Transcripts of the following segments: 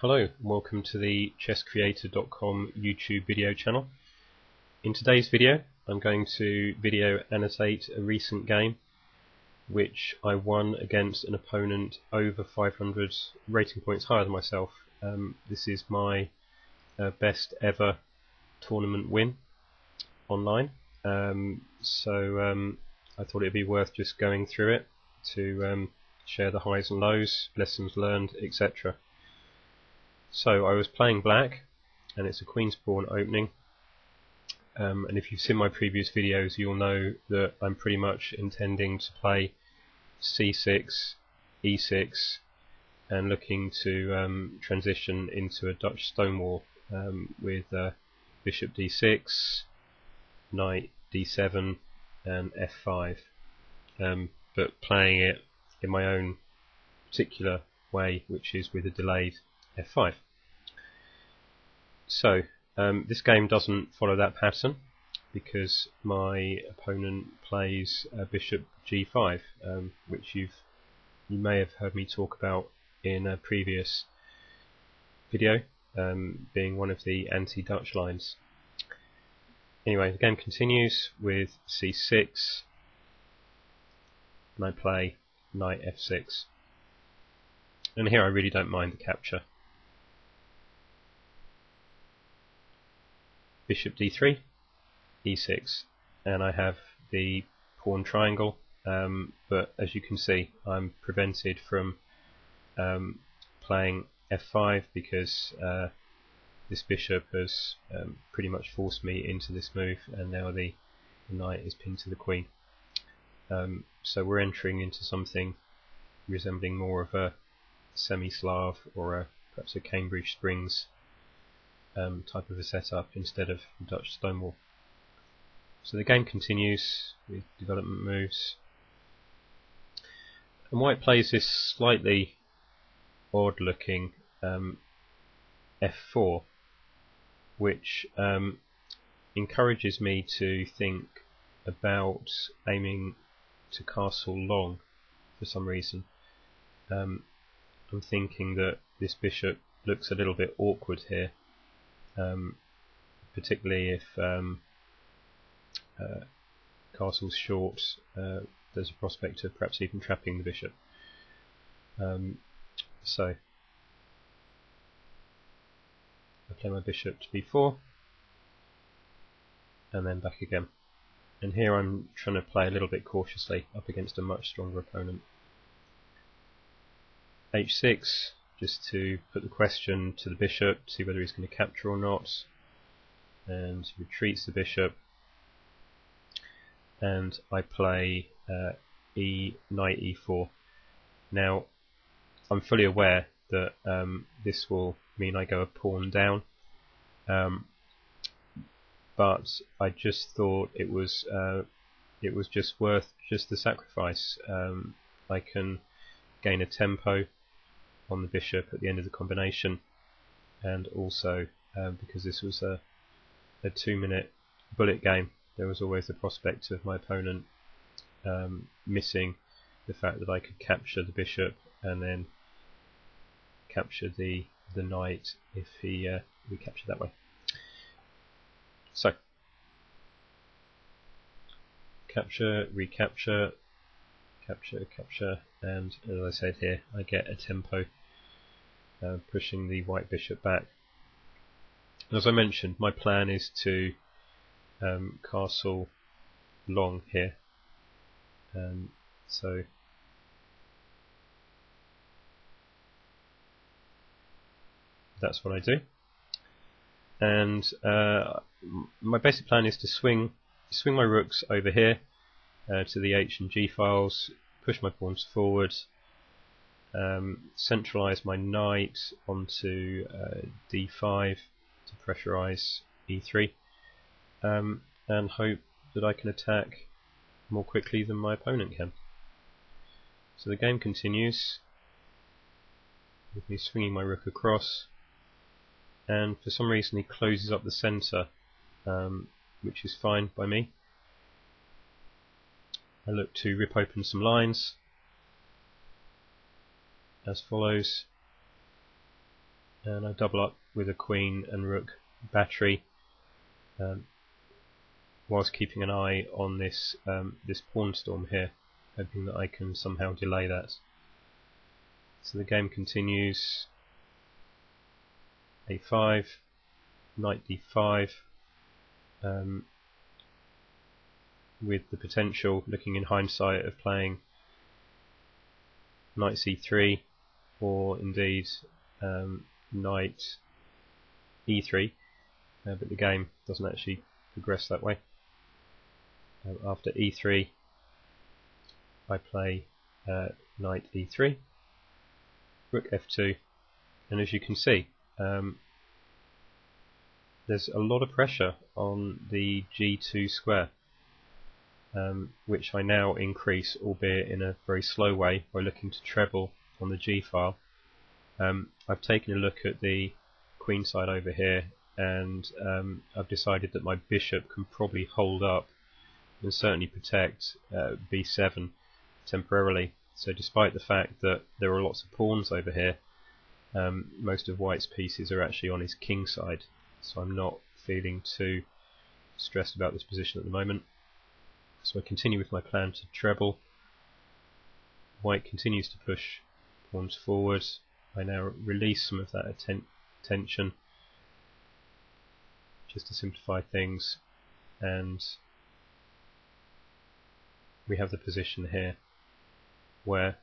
Hello and welcome to the chesscreator.com YouTube video channel. In today's video I'm going to video annotate a recent game which I won against an opponent over 500 rating points higher than myself. This is my best ever tournament win online, so I thought it'd be worth just going through it to share the highs and lows, lessons learned, etc. So I was playing black, and it's a queen's pawn opening, and if you've seen my previous videos you'll know that I'm pretty much intending to play c6, e6 and looking to transition into a Dutch stonewall with bishop d6, knight d7 and f5, but playing it in my own particular way, which is with a delayed f5. So this game doesn't follow that pattern because my opponent plays bishop g5, which you may have heard me talk about in a previous video, being one of the anti-Dutch lines. Anyway, the game continues with c6, and I play knight f6, and here I really don't mind the capture. Bishop d3, e6, and I have the pawn triangle, but as you can see I'm prevented from playing f5 because this bishop has pretty much forced me into this move, and now the knight is pinned to the queen. So we're entering into something resembling more of a Semi-Slav or perhaps a Cambridge Springs type of a setup instead of Dutch stonewall. So the game continues with development moves, and white plays this slightly odd looking f4, which encourages me to think about aiming to castle long for some reason. I'm thinking that this bishop looks a little bit awkward here, particularly if castle's short. There's a prospect of perhaps even trapping the bishop. So I play my bishop to b4 and then back again, and here I'm trying to play a little bit cautiously up against a much stronger opponent. h6, just to put the question to the bishop, see whether he's going to capture or not, and retreats the bishop, and I play knight e4. Now I'm fully aware that this will mean I go a pawn down, but I just thought it was just worth just the sacrifice. I can gain a tempo on the bishop at the end of the combination, and also because this was a 2-minute bullet game, there was always the prospect of my opponent missing the fact that I could capture the bishop and then capture the knight if he recaptured that way. So capture, recapture, capture, and as I said here, I get a tempo pushing the white bishop back. As I mentioned, my plan is to castle long here, so that's what I do. And my basic plan is to swing my rooks over here to the H and G files, push my pawns forward, centralize my knight onto D5 to pressurize E3, and hope that I can attack more quickly than my opponent can. So the game continues with me swinging my rook across, and for some reason he closes up the center, which is fine by me. I look to rip open some lines as follows, and I double up with a queen and rook battery, whilst keeping an eye on this this pawn storm here, hoping that I can somehow delay that. So the game continues. A5, knight d5, with the potential, looking in hindsight, of playing knight c3, or indeed knight e3, but the game doesn't actually progress that way. After e3 I play knight e3, rook f2, and as you can see, there's a lot of pressure on the g2 square, which I now increase, albeit in a very slow way, by looking to treble on the g file. I've taken a look at the queen side over here, and I've decided that my bishop can probably hold up and certainly protect b7 temporarily. So despite the fact that there are lots of pawns over here, most of white's pieces are actually on his king side, so I'm not feeling too stressed about this position at the moment. So I continue with my plan to treble. White continues to push pawns forward. I now release some of that tension just to simplify things, and we have the position here where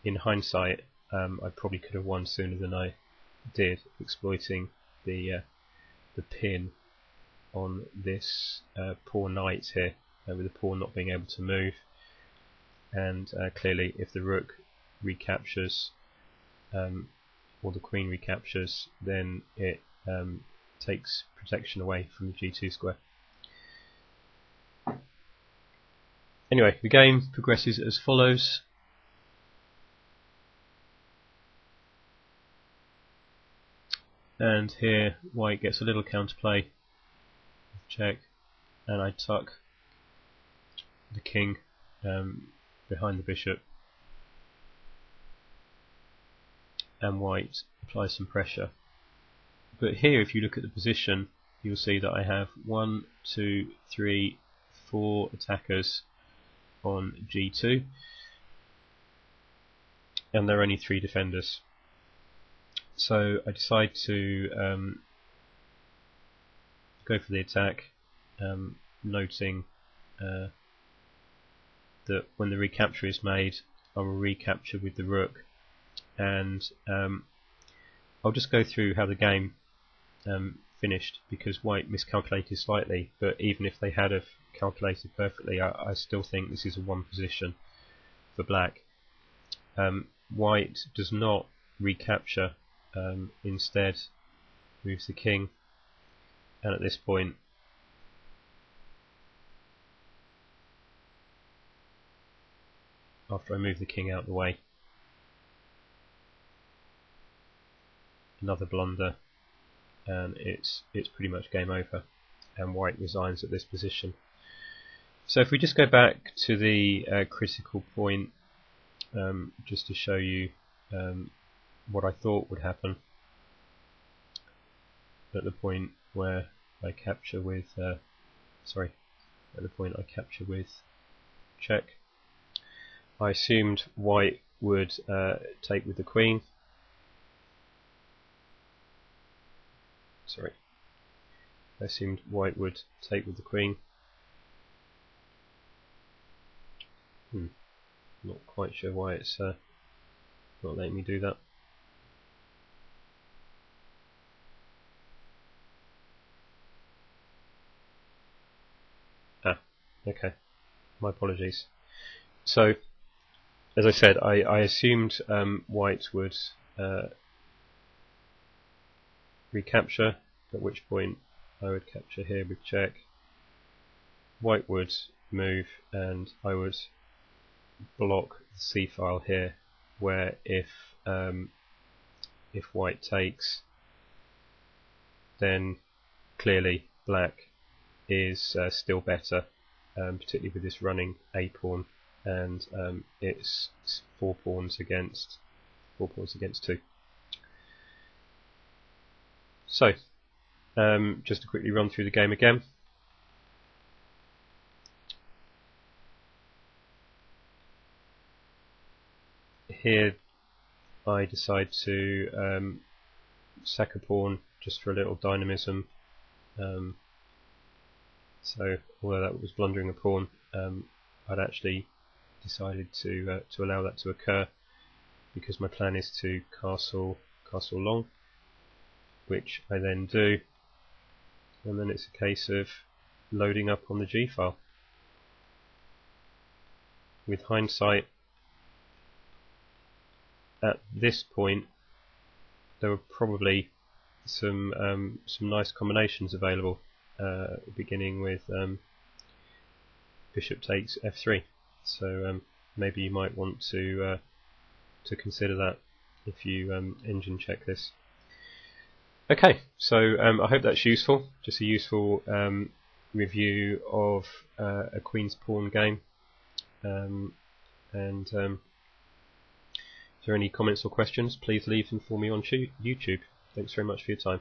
in hindsight I probably could have won sooner than I did, exploiting the pin on this poor knight here, with the pawn not being able to move. And clearly if the rook recaptures, or the queen recaptures, then it takes protection away from the g2 square. Anyway, the game progresses as follows. And here white gets a little counterplay, check, and I tuck the king behind the bishop, and white applies some pressure. But here, if you look at the position, you'll see that I have 1, 2, 3, 4 attackers on g2, and there are only 3 defenders. So I decide to go for the attack, noting that when the recapture is made, I will recapture with the rook, and I'll just go through how the game finished, because white miscalculated slightly, but even if they had have calculated perfectly, I still think this is a 1 position for black. White does not recapture, instead moves the king, and at this point after I move the king out of the way, another blunder, and it's pretty much game over, and white resigns at this position. So if we just go back to the critical point, just to show you what I thought would happen at the point where I capture with at the point I capture with check. I assumed white would take with the queen. I assumed white would take with the queen. Not quite sure why it's not letting me do that. Okay, my apologies. So, as I said, I assumed white would recapture, at which point I would capture here with check. White would move, and I would block the c file here, where if white takes, then clearly black is still better, particularly with this running a pawn, and it's 4 pawns against 4 pawns against 2. So, just to quickly run through the game again. Here I decide to sack a pawn just for a little dynamism. So although that was blundering a pawn, I'd actually decided to allow that to occur because my plan is to castle long, which I then do, and then it's a case of loading up on the G file. With hindsight, at this point there were probably some nice combinations available, beginning with bishop takes f3. So maybe you might want to consider that if you engine check this. Okay, so I hope that's useful. Just a useful review of a queen's pawn game. If there are any comments or questions, please leave them for me on YouTube. Thanks very much for your time.